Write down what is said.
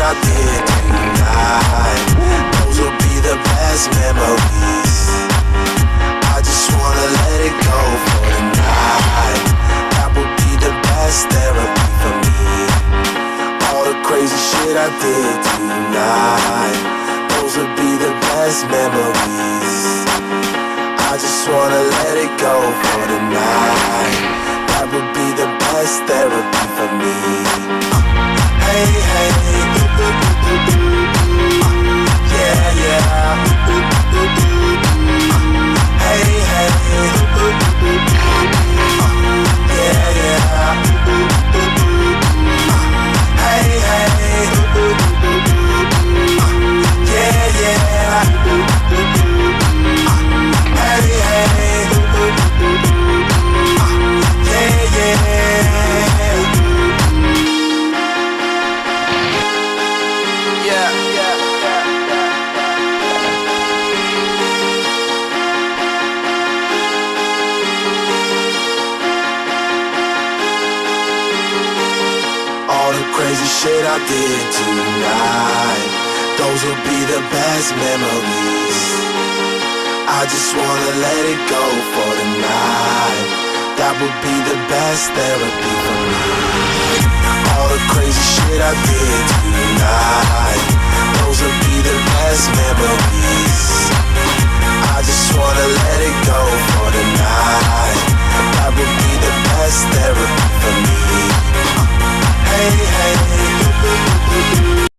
I did tonight. Those will be the best memories. I just wanna let it go for tonight. That would be the best therapy for me. All the crazy shit I did tonight, those would be the best memories. I just wanna let it go for tonight. That would be the best therapy for me. Hey, hey, yeah, yeah. Hey, hey, yeah, yeah. Hey, hey, yeah, yeah. Hey, hey, yeah, yeah. All the crazy shit I did tonight, those will be the best memories. I just wanna let it go for tonight. That would be the best therapy for me.